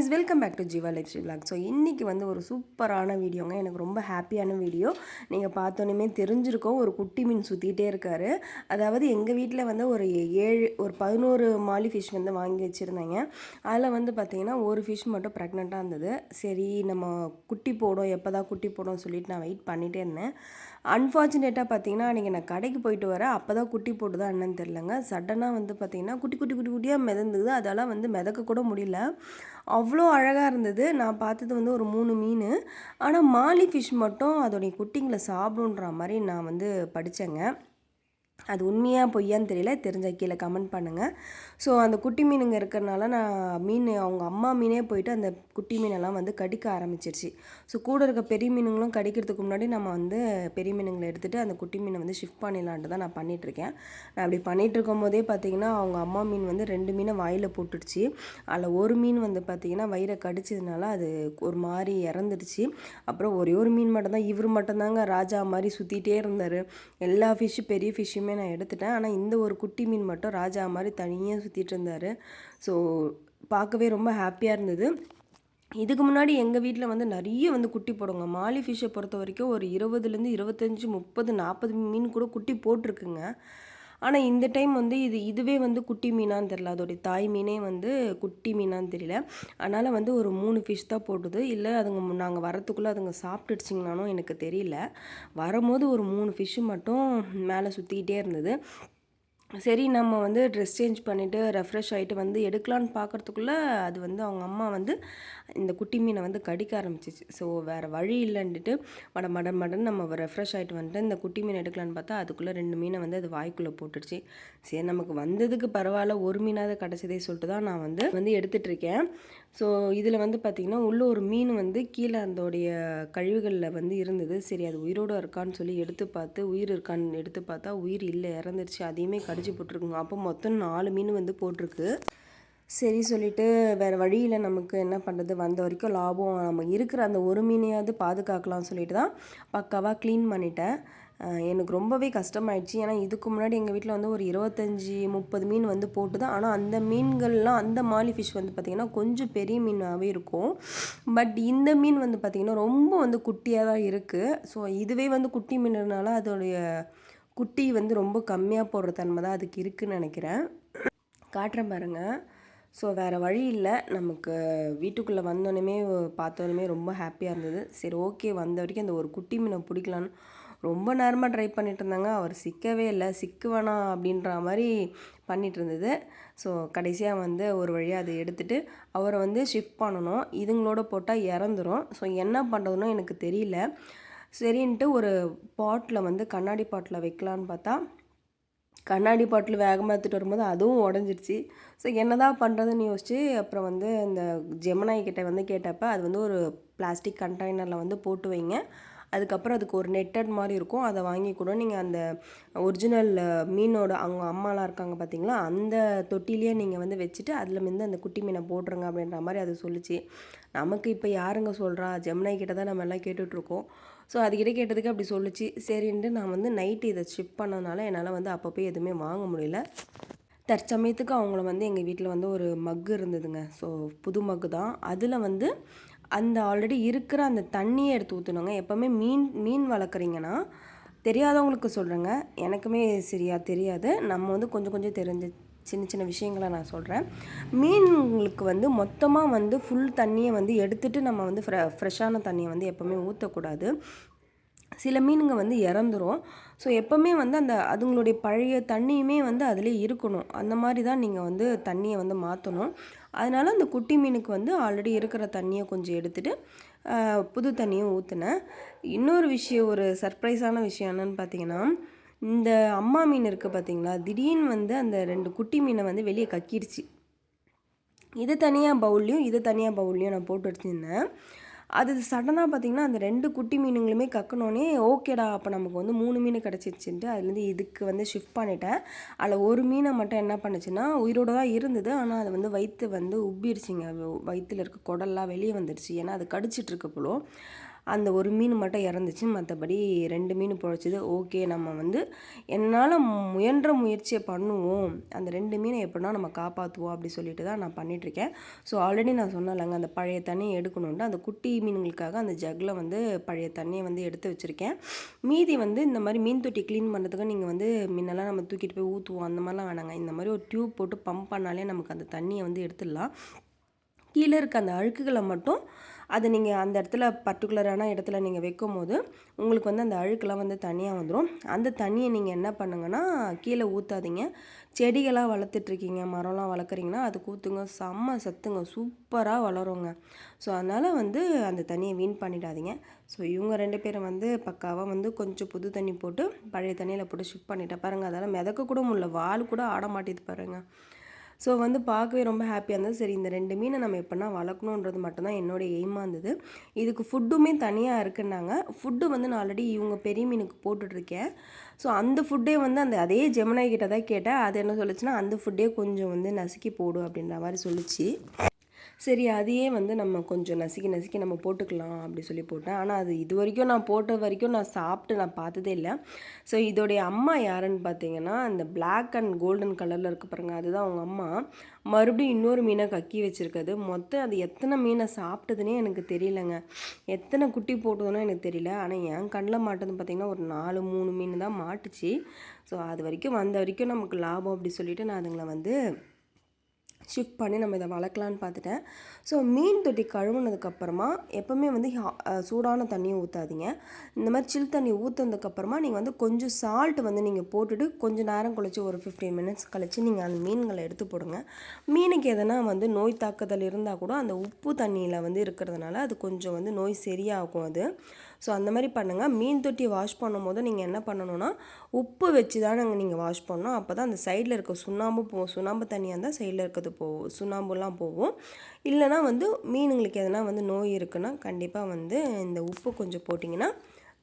Guys, welcome back to Jeeva lifestyle vlog. So இன்றைக்கி வந்து ஒரு சூப்பரான வீடியோங்க. எனக்கு ரொம்ப ஹாப்பியான வீடியோ. நீங்கள் பார்த்தோன்னே தெரிஞ்சிருக்கோம், ஒரு குட்டி மீன் சுற்றிக்கிட்டே இருக்கார். அதாவது எங்கள் வீட்டில் வந்து ஒரு 11 மாலி ஃபிஷ் வந்து வாங்கி வச்சுருந்தேங்க. அதில் வந்து பார்த்திங்கன்னா ஒரு ஃபிஷ் மட்டும் ப்ரெக்னெண்ட்டாக இருந்தது. சரி, நம்ம குட்டி போடும், எப்போ தான் குட்டி போடும் சொல்லிட்டு நான் வெயிட் பண்ணிகிட்டே இருந்தேன். அன்ஃபார்ச்சுனேட்டாக பார்த்தீங்கன்னா அன்றைக்கி நான் கடைக்கு போயிட்டு வரேன். அப்போ தான் குட்டி போட்டுதான் என்னன்னு தெரிலங்க. சடனாக வந்து பார்த்திங்கன்னா குட்டியாக மிதந்தது. அதெல்லாம் வந்து மிதக்க கூட முடியல. அவ்வளோ அழகாக இருந்தது. நான் பார்த்தது வந்து ஒரு 3 மீன். ஆனால் மாலி ஃபிஷ் மட்டும் அதோடைய குட்டிங்களை சாப்பிடுன்ற மாதிரி நான் வந்து படித்தேங்க. அது உண்மையாக பொய்யான்னு தெரியல, தெரிஞ்ச கீழே கமெண்ட் பண்ணுங்கள். ஸோ அந்த குட்டி மீனுங்க இருக்கிறனால அவங்க அம்மா மீனே போயிட்டு அந்த குட்டி மீனெல்லாம் வந்து கடிக்க ஆரம்பிச்சிருச்சு. ஸோ கூட இருக்க பெரிய மீனுங்களும் கடிக்கிறதுக்கு முன்னாடி நம்ம வந்து பெரிய மீனுங்களை எடுத்துகிட்டு அந்த குட்டி மீனை வந்து ஷிஃப்ட் பண்ணிடலான்ட்டு தான் நான் பண்ணிகிட்ருக்கேன். நான் அப்படி பண்ணிகிட்ருக்கும் போதே பார்த்திங்கன்னா அவங்க அம்மா மீன் வந்து 2 மீனை வாயில் போட்டுடுச்சு. அதில் ஒரு மீன் வந்து பார்த்திங்கன்னா வயிறை கடிச்சதுனால அது ஒரு மாதிரி இறந்துடுச்சு. அப்புறம் ஒரே ஒரு மீன் மட்டும்தான், இவர் மட்டும்தாங்க ராஜா மாதிரி சுற்றிகிட்டே இருந்தார். எல்லா ஃபிஷ்ஷு பெரிய ஃபிஷ்ஷுமே நான் எடுத்துட்டேன். ஆனால் இந்த ஒரு குட்டி மீன் மட்டும் ராஜா மாதிரி தனியாக சுற்றிட்டு இருந்தார். ஸோ பார்க்கவே ரொம்ப ஹாப்பியாக இருந்தது. இதுக்கு முன்னாடி எங்கள் வீட்டில் வந்து நிறைய வந்து குட்டி போடுங்க. மாலி ஃபிஷ்ஷை பொறுத்த வரைக்கும் ஒரு 20லேருந்து 25, 30, 40 மீன் கூட குட்டி போட்டிருக்குங்க. ஆனால் இந்த டைம் வந்து இதுவே வந்து குட்டி மீனான்னு தெரில. அதோடைய தாய் மீனே வந்து குட்டி மீனான்னு தெரியல. அதனால் வந்து ஒரு 3 ஃபிஷ் தான் போட்டுது. இல்லை அதுங்க நாங்கள் வரத்துக்குள்ளே அதுங்க சாப்பிட்டுடுச்சிங்கனாலும் எனக்கு தெரியல. வரும்போது ஒரு 3 ஃபிஷ்ஷு மட்டும் மேலே சுற்றிக்கிட்டே இருந்தது. சரி, நம்ம வந்து ட்ரெஸ் சேஞ்ச் பண்ணிவிட்டு ரெஃப்ரெஷ் ஆகிட்டு வந்து எடுக்கலான்னு பார்க்குறதுக்குள்ளே அது வந்து அவங்க அம்மா வந்து இந்த குட்டி மீனை வந்து கடிக்க ஆரம்பிச்சிச்சு. ஸோ வேறு வழி இல்லைன்ட்டு மடன் நம்ம ரெஃப்ரெஷ் ஆகிட்டு வந்துட்டு இந்த குட்டி மீன் எடுக்கலான்னு பார்த்தா அதுக்குள்ளே 2 மீனை வந்து அது வாய்க்குள்ளே போட்டுடுச்சு. சரி, நமக்கு வந்ததுக்கு பரவாயில்ல, ஒரு மீனாவது கிடச்சதே சொல்லிட்டு தான் நான் வந்து எடுத்துகிட்ருக்கேன். ஸோ இதில் வந்து பார்த்திங்கன்னா உள்ளே ஒரு மீன் வந்து கீழே அதோடைய கழிவுகளில் வந்து இருந்தது. சரி, அது உயிரோடு இருக்கான்னு சொல்லி உயிர் இருக்கான்னு எடுத்து பார்த்தா உயிர் இல்லை, இறந்துருச்சு. அதையுமே கடிச்சு போட்டிருக்குங்க. அப்போ மொத்தம் 4 மீன் வந்து போட்டிருக்கு. சரி சொல்லிவிட்டு வேறு வழியில் நமக்கு என்ன பண்ணுறது, வந்த வரைக்கும் லாபம், நம்ம இருக்கிற அந்த ஒரு மீனையாவது பாதுகாக்கலாம்னு சொல்லிட்டு தான் பக்காவாக க்ளீன் பண்ணிட்டேன். எனக்கு ரொம்பவே கஷ்டமாயிடுச்சு. ஏன்னா இதுக்கு முன்னாடி எங்கள் வீட்டில் வந்து ஒரு 25, 30 மீன் வந்து போட்டு தான். ஆனால் அந்த மீன்கள்லாம், அந்த மாலி ஃபிஷ் வந்து பார்த்திங்கன்னா கொஞ்சம் பெரிய மீனாகவே இருக்கும். பட் இந்த மீன் வந்து பார்த்திங்கன்னா ரொம்ப வந்து குட்டியாக தான் இருக்குது. ஸோ இதுவே வந்து குட்டி மீனுனால அதோடைய குட்டி வந்து ரொம்ப கம்மியாக போடுற தன்மை தான் அதுக்கு இருக்குதுன்னு நினைக்கிறேன். காட்டுறேன் பாருங்கள். ஸோ வேறு வழி இல்லை, நமக்கு வீட்டுக்குள்ளே வந்தோடனே பார்த்தோன்னே ரொம்ப ஹாப்பியாக இருந்தது. சரி, ஓகே, வந்த வரைக்கும் அந்த ஒரு குட்டி மீனை பிடிக்கலான்னு ரொம்ப நேரமாக ட்ரை பண்ணிட்டு இருந்தாங்க. அவர் சிக்கவே இல்லை, சிக்கு வேணாம் அப்படின்ற மாதிரி பண்ணிகிட்டு இருந்தது. ஸோ கடைசியாக வந்து ஒரு வழியாக அதை எடுத்துகிட்டு அவரை வந்து ஷிஃப்ட் பண்ணணும். இதுங்களோட போட்டால் இறந்துரும். ஸோ என்ன பண்ணுறதுன்னு எனக்கு தெரியல. சரின்ட்டு ஒரு பாட்டில் வந்து கண்ணாடி பாட்டில் வைக்கலான்னு பார்த்தா கண்ணாடி பாட்டில் வேகமாக எடுத்துகிட்டு வரும்போது அதுவும் உடஞ்சிடுச்சு. ஸோ என்ன தான் பண்ணுறதுன்னு யோசிச்சு அப்புறம் வந்து இந்த ஜெமினாய் கிட்டே வந்து கேட்டப்போ அது வந்து ஒரு பிளாஸ்டிக் கண்டெய்னரில் வந்து போட்டு வைங்க, அதுக்கப்புறம் அதுக்கு ஒரு நெட்டட் மாதிரி இருக்கும், அதை வாங்கி கூட நீங்கள் அந்த ஒரிஜினல் மீனோட அவங்க அம்மாலாம் இருக்காங்க பார்த்தீங்களா, அந்த தொட்டிலேயே நீங்கள் வந்து வச்சுட்டு அதில் வந்து அந்த குட்டி மீனை போட்டுருங்க அப்படின்ற மாதிரி அது சொல்லிச்சு. நமக்கு இப்போ யாருங்க சொல்கிறா, ஜெமினாய் கிட்ட தான் நம்ம எல்லாம் கேட்டுட்ருக்கோம். ஸோ அதுக்கிட்ட கேட்டதுக்கு அப்படி சொல்லிச்சு. சரின்ட்டு நான் வந்து நைட்டு இதை ஷிஃப்ட் பண்ணதுனால என்னால் வந்து அப்போ போய் எதுவுமே வாங்க முடியல. தற்சமயத்துக்கு அவங்கள வந்து எங்கள் வீட்டில் வந்து ஒரு மக்கு இருந்ததுங்க. ஸோ புது மக்கு தான். அதில் வந்து அந்த ஆல்ரெடி இருக்கிற அந்த தண்ணியை எடுத்து ஊற்றணுங்க. எப்போவுமே மீன் வளர்க்குறீங்கன்னா, தெரியாதவங்களுக்கு சொல்கிறேங்க, எனக்குமே சரியாக தெரியாது, நம்ம வந்து கொஞ்சம் தெரிஞ்ச சின்ன விஷயங்களை நான் சொல்கிறேன். மீன்களுக்கு வந்து மொத்தமாக வந்து ஃபுல் தண்ணியை வந்து எடுத்துகிட்டு நம்ம வந்து ஃப்ரெஷ்ஷான தண்ணியை வந்து எப்போவுமே ஊற்றக்கூடாது. சில மீனுங்க வந்து இறந்துரும். ஸோ எப்போவுமே வந்து அதுங்களுடைய பழைய தண்ணியுமே வந்து அதிலே இருக்கணும். அந்த மாதிரி தான் நீங்கள் வந்து தண்ணியை வந்து மாற்றணும். அதனால் அந்த குட்டி மீனுக்கு வந்து ஆல்ரெடி இருக்கிற தண்ணியை கொஞ்சம் எடுத்துகிட்டு புது தண்ணியும் ஊற்றினேன். இன்னொரு விஷயம், ஒரு சர்ப்ரைஸான விஷயம் என்னென்னு பார்த்தீங்கன்னா, இந்த அம்மா மீன் இருக்குது பார்த்தீங்களா, திடீர்னு வந்து அந்த 2 குட்டி மீனை வந்து வெளியே கக்கிடுச்சு. இது தனியாக பவுல்லையும் நான் போட்டு வச்சுருந்தேன். அது சடனாக பார்த்திங்கன்னா அந்த 2 குட்டி மீனுங்களுமே கக்கனோடனே ஓகேடா, அப்போ நமக்கு வந்து 3 மீன் கிடச்சிருச்சுன்ட்டு அதுலேருந்து இதுக்கு வந்து ஷிஃப்ட் பண்ணிட்டேன். அதில் ஒரு மீனை மட்டும் என்ன பண்ணுச்சுன்னா உயிரோடு தான் இருந்தது. ஆனால் அது வந்து வயிற்று வந்து உப்பிடுச்சிங்க. வயிற்றில் இருக்க குடல்லாம் வெளியே வந்துடுச்சு. ஏன்னா அது கடிச்சிட்ருக்கு போலும். அந்த ஒரு மீன் மட்டும் இறந்துச்சு, மற்றபடி 2 மீன் பொழைச்சிது. ஓகே, நம்ம வந்து என்னால் முயன்ற முயற்சியை பண்ணுவோம், அந்த 2 மீனை எப்படின்னா நம்ம காப்பாற்றுவோம் அப்படி சொல்லிட்டு தான் நான் பண்ணிகிட்ருக்கேன். ஸோ ஆல்ரெடி நான் சொன்னலைங்க, அந்த பழைய தண்ணியை எடுக்கணுன்ட்டு அந்த குட்டி மீன்களுக்காக அந்த ஜக்கில் வந்து பழைய தண்ணியை வந்து எடுத்து வச்சுருக்கேன். மீதி வந்து இந்த மாதிரி மீன் தொட்டி க்ளீன் பண்ணுறதுக்கு நீங்கள் வந்து முன்னெல்லாம் நம்ம தூக்கிட்டு போய் ஊற்றுவோம், அந்த மாதிரிலாம் வேணாங்க. இந்த மாதிரி ஒரு டியூப் போட்டு பம்ப் பண்ணாலே நமக்கு அந்த தண்ணியை வந்து எடுத்துடலாம். கீழே இருக்க அந்த அழுக்குகளை மட்டும் அது நீங்கள் அந்த இடத்துல பர்டிகுலரான இடத்துல நீங்கள் வைக்கும் போது உங்களுக்கு வந்து அந்த அழுக்கெல்லாம் வந்து தனியாக வந்துடும். அந்த தண்ணியை நீங்கள் என்ன பண்ணுங்கன்னா கீழே ஊற்றாதீங்க. செடிகளாக வளர்த்துட்ருக்கீங்க, மரம்லாம் வளர்க்குறீங்கன்னா அதுக்கு ஊற்றுங்க, செம்ம சத்துங்க, சூப்பராக வளருங்க. ஸோ அதனால் வந்து அந்த தண்ணியை வீண் பண்ணிடாதீங்க. ஸோ இவங்க 2 பேரும் வந்து பக்காவாக வந்து கொஞ்சம் புது தண்ணி போட்டு பழைய தண்ணியில் போட்டு ஷிஃப்ட் பண்ணிட்டேன் பாருங்கள். அதெல்லாம் மிதக்க கூட முடியல, வால் கூட ஆட மாட்டேது பாருங்கள். ஸோ வந்து பார்க்கவே ரொம்ப ஹாப்பியாக இருந்தது. சரி, இந்த 2 மீனை நம்ம எப்படின்னா வளர்க்கணுன்றது மட்டும்தான் என்னோடய எய்மாக இருந்தது. இதுக்கு ஃபுட்டுமே தனியாக இருக்குன்னாங்க. ஃபுட்டு வந்து நான் ஆல்ரெடி இவங்க பெரிய மீனுக்கு போட்டுட்ருக்கேன். ஸோ அந்த ஃபுட்டே வந்து அதே ஜெமினாய் கிட்ட தான் கேட்டேன். அது என்ன சொல்லுச்சுன்னா அந்த ஃபுட்டே கொஞ்சம் வந்து நசுக்கி போடு அப்படின்ற மாதிரி சொல்லிச்சு. சரி, அதையே வந்து நம்ம கொஞ்சம் நசுக்கி நம்ம போட்டுக்கலாம் அப்படி சொல்லி போட்டேன். ஆனால் அது இது வரைக்கும் நான் போட்ட வரைக்கும் நான் சாப்பிட்டு நான் பார்த்ததே இல்லை. ஸோ இதோடைய அம்மா யாருன்னு பார்த்தீங்கன்னா, இந்த பிளாக் அண்ட் கோல்டன் கலரில் இருக்க பாருங்க, அதுதான் அவங்க அம்மா. மறுபடியும் இன்னொரு மீனை கக்கி வச்சுருக்குது. மொத்தம் அது எத்தனை மீனை சாப்பிட்டதுன்னே எனக்கு தெரியலங்க. எத்தனை குட்டி போட்டதுன்னு எனக்கு தெரியல. ஆனால் என் கண்ணில் மாட்டது பார்த்திங்கன்னா ஒரு 3 மீன் தான் மாட்டுச்சு. ஸோ அது வரைக்கும் வந்த வரைக்கும் நமக்கு லாபம் அப்படி சொல்லிவிட்டு நான் அதுங்களை வந்து ஷிஃப்ட் பண்ணி நம்ம இதை வளர்க்கலான்னு பார்த்துட்டேன். ஸோ மீன் தொட்டி கழுவுனதுக்கப்புறமா எப்போவுமே வந்து சூடான தண்ணியை ஊற்றாதீங்க. இந்த மாதிரி சில் தண்ணி ஊற்றுனதுக்கப்புறமா நீங்கள் வந்து கொஞ்சம் சால்ட் வந்து நீங்கள் போட்டுட்டு கொஞ்சம் நேரம் கழிச்சு ஒரு 15 மினிட்ஸ் கழிச்சு நீங்கள் அந்த மீன்களை எடுத்து போடுங்க. மீனுக்கு எதனா வந்து நோய் தாக்குதல் இருந்தால் கூட அந்த உப்பு தண்ணியில் வந்து இருக்கிறதுனால அது கொஞ்சம் வந்து நோய் சரியாகும் அது. ஸோ அந்த மாதிரி பண்ணுங்கள். மீன் தொட்டி வாஷ் பண்ணும் போது நீங்கள் என்ன பண்ணணுன்னா உப்பு வச்சு தானே நீங்கள் வாஷ் பண்ணணும். அப்போ தான் அந்த சைடில் இருக்க சுண்ணாம்பு தண்ணியாக இருந்தால் சைடில் இருக்கிறது போகும், சுண்ணாம்புலாம் போகும். இல்லைனா வந்து மீனுங்களுக்கு எதனா வந்து நோய் இருக்குன்னா கண்டிப்பாக வந்து இந்த உப்பு கொஞ்சம் போட்டிங்கன்னா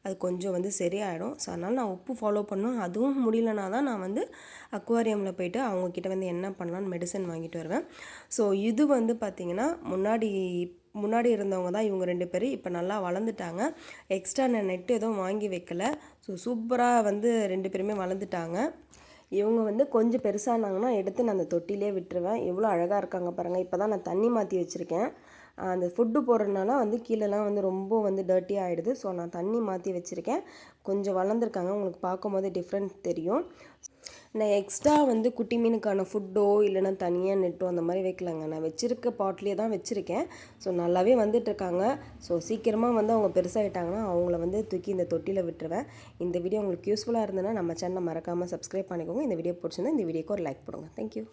அது கொஞ்சம் வந்து சரியாயிடும். ஸோ அதனால் நான் உப்பு ஃபாலோ பண்ணணும். அதுவும் முடியலனா தான் நான் வந்து அக்வாரியமில் போய்ட்டு அவங்கக்கிட்ட வந்து என்ன பண்ணலான்னு மெடிசன் வாங்கிட்டு வருவேன். ஸோ இது வந்து பார்த்திங்கன்னா முன்னாடி இருந்தவங்க தான் இவங்க 2 பேர். இப்போ நல்லா வளர்ந்துட்டாங்க. எக்ஸ்ட்ரா நான் நெட்டு எதுவும் வாங்கி வைக்கல. ஸோ சூப்பராக வந்து 2 பேருமே வளர்ந்துட்டாங்க. இவங்க வந்து கொஞ்சம் பெருசானாங்கன்னா எடுத்து நான் அந்த தொட்டிலே விட்டுருவேன். எவ்வளோ அழகாக இருக்காங்க பாருங்கள். இப்போ தான் நான் தண்ணி மாற்றி வச்சுருக்கேன். அந்த ஃபுட்டு போடுறதுனால வந்து கீழெல்லாம் வந்து ரொம்ப வந்து டர்ட்டி ஆகிடுது. ஸோ நான் தண்ணி மாற்றி வச்சுருக்கேன். கொஞ்சம் வளர்ந்துருக்காங்க, உங்களுக்கு பார்க்கும்போது டிஃப்ரெண்ட் தெரியும். நான் எக்ஸ்ட்ரா வந்து குட்டி மீனுக்கான ஃபுட்டோ இல்லைனா தனியாக நெட்டோ அந்த மாதிரி வைக்கலாங்க. நான் வச்சுருக்க பாட்லேயே தான் வச்சுருக்கேன். ஸோ நல்லாவே வந்துட்டுருக்காங்க. ஸோ சீக்கிரமாக வந்து அவங்க பெருசாகிட்டாங்கன்னா அவங்கள வந்து தூக்கி இந்த தொட்டியில் விட்டுருவேன். இந்த வீடியோ உங்களுக்கு யூஸ்ஃபுல்லாக இருந்ததுன்னா நம்ம சேனலை மறக்காமல் சப்ஸ்கிரைப் பண்ணிக்கோங்க. இந்த வீடியோ பிடிச்சிருந்தா இந்த வீடியோக்கு ஒரு லைக் போடுங்க. தேங்க்யூ.